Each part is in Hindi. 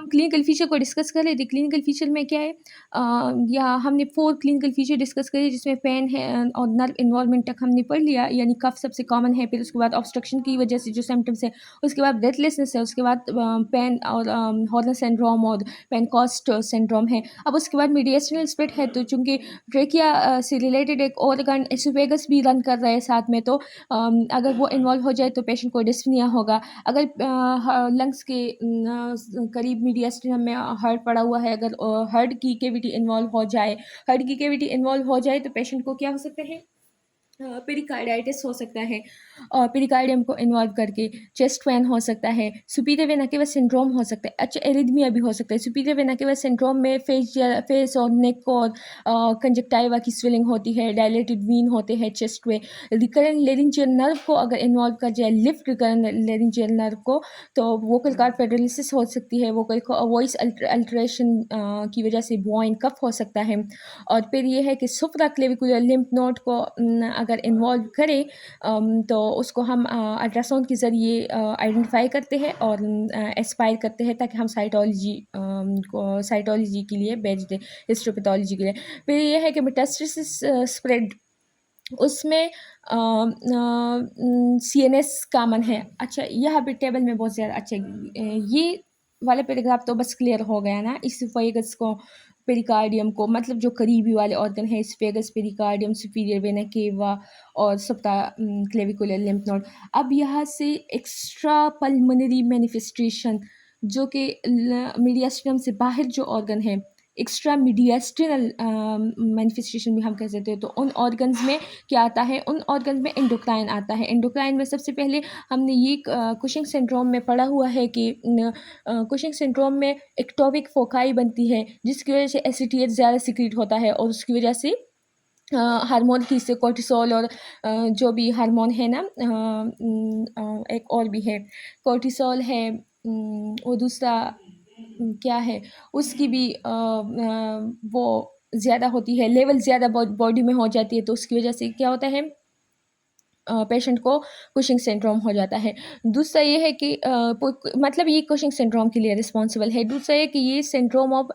हम क्लिनिकल फीचर को डिस्कस कर रहे थे। क्लिनिकल फीचर में क्या है, या हमने 4 क्लिनिकल फीचर डिस्कस करे जिसमें पेन है और नर्व इन्वॉल्वमेंट तक हमने पढ़ लिया, यानी कफ सबसे कॉमन है, फिर उसके बाद ऑब्स्ट्रक्शन की वजह से जो सिम्टम्स है, उसके बाद ब्रेथलेसनेस है, उसके बाद पेन और हॉर्नर सिंड्रोम और पेनकॉस्ट सिंड्रोम है। अब उसके बाद मीडिएस्टिनल स्प्लिट है, तो चूँकि ट्रेकिया से रिलेटेड एक ऑर्गन एसोफेगस भी रन कर रहा है साथ में, तो अगर वो इन्वॉल्व हो जाए तो पेशेंट को डिस्पनिया होगा। अगर लंग्स के करीब मीडियस्टिनम में हार्ट पड़ा हुआ है, अगर हार्ट की कैविटी इन्वॉल्व हो जाए, हार्ट की कैविटी इन्वॉल्व हो जाए तो पेशेंट को क्या हो सकता है, पेरिकार्डाइटिस हो सकता है, और पेरिकार्डियम को इन्वॉल्व करके चेस्ट पेन हो सकता है, सुपीरियर वेना केवा सिंड्रोम हो सकता है, अच्छा एरिथमिया भी हो सकता है। सुपीरियर वेना केवा सिंड्रोम में फेस और नेक और कंजक्टाइवा की स्वेलिंग होती है, डायलेटेड वीन होते हैं चेस्ट में। रिकरेंट लेरिंजियल नर्व को अगर इन्वॉल्व कर जाए, लिफ्ट रिकरेंट लेरिंजियल नर्व को, तो वोकल कॉर्ड पेरालिसिस हो सकती है, वोकल वॉइस अल्ट्रेशन की वजह से बॉइन कफ हो सकता है। और फिर ये है कि सुप्राक्लेविकुलर लिम्फ नोड को अगर इन्वॉल्व करें, तो उसको हम अल्ट्रासाउंड के ज़रिए आइडेंटिफाई करते हैं और एस्पायर करते हैं, ताकि हम साइटोलॉजी के लिए भेज दें, हिस्टोपैथोलॉजी के लिए। फिर ये है कि मेटास्टेसिस स्प्रेड, उसमें CNS कामन है। अच्छा, यहाँ पे टेबल में बहुत ज़्यादा अच्छा ये वाला पैराग्राफ तो बस क्लियर हो गया ना, इसोफेगस को, पेरिकार्डियम को, मतलब जो करीबी वाले ऑर्गन है, oesophagus, pericardium, superior vena cava और सप्ता क्लेविकुलर लिम्फ नोड। अब यहाँ से एक्स्ट्रा पल्मोनरी मैनिफेस्टेशन, जो कि मीडियास्टिनम से बाहर जो ऑर्गन है, एक्स्ट्रा मीडियास्टिनल मैनिफेस्टेशन भी हम कह सकते हैं। तो उन ऑर्गन्स में क्या आता है, उन ऑर्गन्स में एंडोक्राइन आता है। एंडोक्राइन में सबसे पहले हमने ये कुशिंग सिंड्रोम में पढ़ा हुआ है कि कुशिंग सिंड्रोम में एक्टोपिक फोकाई बनती है, जिसकी वजह से एसिटिएट ज़्यादा सिक्रीट होता है, और उसकी वजह से हार्मोन की से कोर्टिसोल और जो भी हार्मोन है ना, एक और भी है, कोर्टिसोल है, और दूसरा क्या है, उसकी भी वो ज़्यादा होती है, लेवल ज़्यादा बॉडी में हो जाती है, तो उसकी वजह से क्या होता है, पेशेंट को कुशिंग सिंड्रोम हो जाता है। दूसरा ये है कि मतलब ये कुशिंग सिंड्रोम के लिए रिस्पॉन्सिबल है। दूसरा ये कि ये syndrome of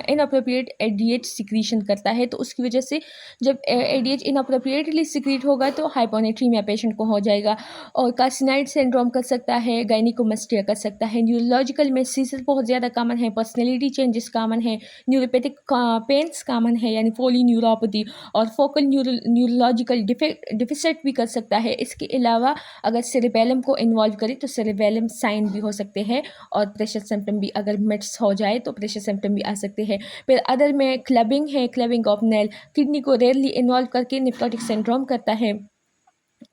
inappropriate ADH secretion करता है, तो उसकी वजह से जब एडीएच इनअप्रोप्रिएटली सिक्रीट होगा तो हाइपोनेट्रीमिया पेशेंट को हो जाएगा। और कार्सिनॉइड सिंड्रोम कर सकता है, गायनिकोमास्टिया कर सकता है। न्यूरोलॉजिकल में सीजर बहुत ज़्यादा कॉमन है, पर्सनैलिटी चेंजेस कॉमन है, न्यूरोपैथिक पेन्स कॉमन है, यानी पॉलीन्यूरोपैथी, और फोकल न्यूरोलॉजिकल डिफिसिट भी कर सकता है। इसके अलावा अगर सेरेबेलम को इन्वॉल्व करें तो सेरेबेलम साइन भी हो सकते हैं, और प्रेशर सिम्टम भी, अगर मिट्स हो जाए तो प्रेशर सिम्टम भी आ सकते हैं। फिर अदर में क्लबिंग है, क्लबिंग ऑफ नेल, किडनी को रेयरली इन्वॉल्व करके निफ्रोटिक सिंड्रोम करता है।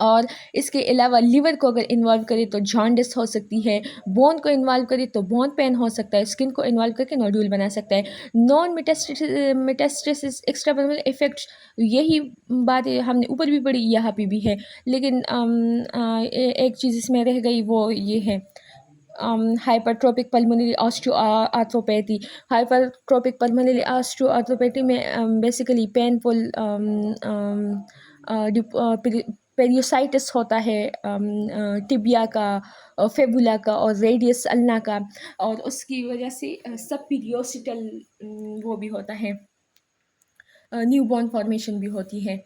और इसके अलावा लिवर को अगर इन्वॉल्व करे तो जॉन्डिस हो सकती है, बोन को इन्वॉल्व करे तो बोन पेन हो सकता है, स्किन को इन्वॉल्व करके नोड्यूल बना सकता है। नॉन मेटास्टेसिस एक्स्ट्रा पर्मनल इफेक्ट्स, यही बात हमने ऊपर भी पढ़ी, यहाँ पे भी है, लेकिन एक चीज़ इसमें रह गई, वो ये है हाइपरट्रोपिक पल्मोनरी ऑस्टियोआर्थ्रोपैथी। हाइपरट्रोपिक पल्मोनरी ऑस्टियोआर्थ्रोपैथी में बेसिकली पेनफुल पेरियोसाइटिस होता है, टिबिया का, फेबुला का और रेडियस अल्ना का, और उसकी वजह से सब पीरियोसिटल वो भी होता है, न्यूबॉर्न फॉर्मेशन भी होती है।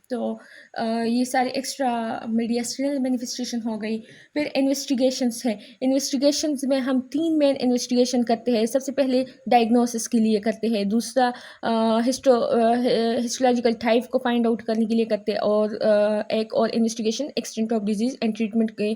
तो ये सारे एक्स्ट्रा मीडियास्टिनल मैनिफेस्टेशन हो गई। फिर इन्वेस्टिगेशंस है। इन्वेस्टिगेशंस में हम 3 मेन इन्वेस्टिगेशन करते हैं। सबसे पहले डायग्नोसिस के लिए करते हैं, दूसरा हिस्टोलॉजिकल टाइप को फाइंड आउट करने के लिए करते हैं, और एक और investigation extent of disease and treatment के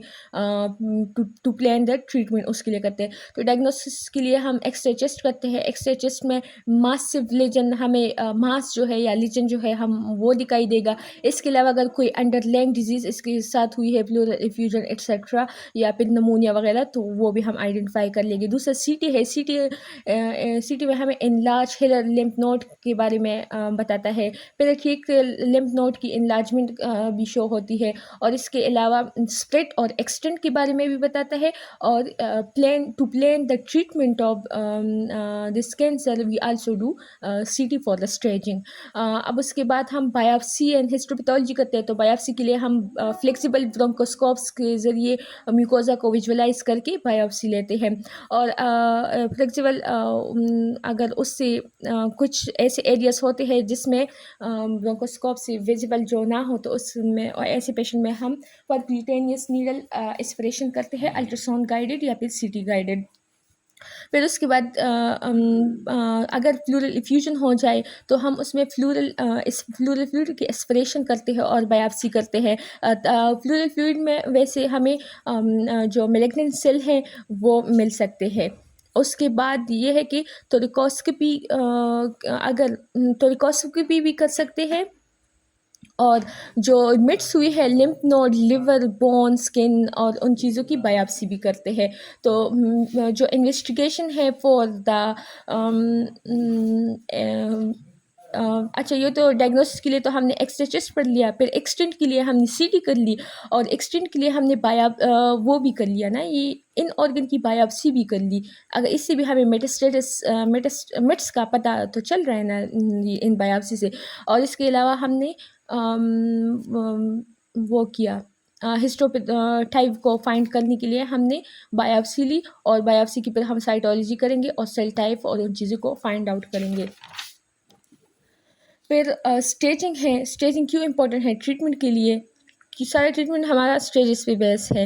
टू प्लान द ट्रीटमेंट, उसके लिए करते हैं। तो डायग्नोसिस के लिए हम एक्सरे चेस्ट करते हैं। एक्सरे चेस्ट में मासिव लीजन, हमें मास जो है या लीजन जो है हम वो दिखाई देगा। इसके अलावा अगर कोई अंडरलाइंग डिजीज़ इसके साथ हुई है, प्लूरल इफ्यूजन एक्सेट्रा, या फिर नमूनिया वगैरह, तो वो भी हम आइडेंटिफाई कर लेंगे। दूसरा सीटी है। सीटी में हमें इनलार्ज हिलर लिम्फ नोड के बारे में बताता है। पेरिफेरिक लिम्फ नोड की इनलार्जमेंट भी शो होती है, और इसके अलावा स्प्लिट और एक्सटेंट के बारे में भी बताता है। और plan the treatment of this cancer we also do CT for the staging. अब उसके बाद हम बायोप्सी एंड हिस्टोपैथोलॉजी करते हैं तो बायोप्सी के लिए हम फ्लेक्सिबल ब्रोंकोस्कोप्स के ज़रिए म्यूकोज़ा को विजुअलाइज़ करके बायोप्सी लेते हैं। और फ्लेक्सिबल अगर उससे कुछ ऐसे एरियाज़ होते हैं जिसमें ब्रोंकोस्कोप से विजिबल जो ना हो तो उसमें ऐसे पेशेंट में हम परक्यूटेनियस नीडल एस्पिरेशन करते हैं, अल्ट्रासाउंड गाइडेड या फिर सीटी गाइडेड। फिर उसके बाद अगर प्लूरल इफ्यूजन हो जाए तो हम उसमें प्लूरल फ्लूइड की एस्पिरेशन करते हैं और बायोप्सी करते हैं। प्लूरल फ्लूइड में वैसे हमें जो मैलिग्नेंट सेल हैं वो मिल सकते हैं। उसके बाद ये है कि थोरिकोस्कोपी अगर थोरिकोस्कोपी भी कर सकते हैं, और जो मिट्स हुई है lymph node, liver, bone, skin और उन चीज़ों की बायोप्सी भी करते हैं। तो जो इन्वेस्टिगेशन है फॉर द अच्छा, ये तो डायग्नोसिस के लिए तो हमने एक्स-रे चेस्ट पढ़ लिया, फिर एक्सटेंट के लिए हमने सीटी कर ली, और एक्सटेंट के लिए हमने वो भी कर लिया ना, ये इन ऑर्गन की बायोप्सी भी कर ली। अगर इससे भी हमें मेट्स का पता तो चल रहा है ना ये इन बायोप्सी से। और इसके अलावा हमने वो किया, टाइप को फाइंड करने के लिए हमने बायोप्सी ली, और बायोप्सी की फिर हम साइटोलॉजी करेंगे और सेल टाइप और उन चीज़ों को फाइंड आउट करेंगे। फिर स्टेजिंग है। स्टेजिंग क्यों इम्पोर्टेंट है ट्रीटमेंट के लिए, कि सारा ट्रीटमेंट हमारा स्टेजेस पे बेस है।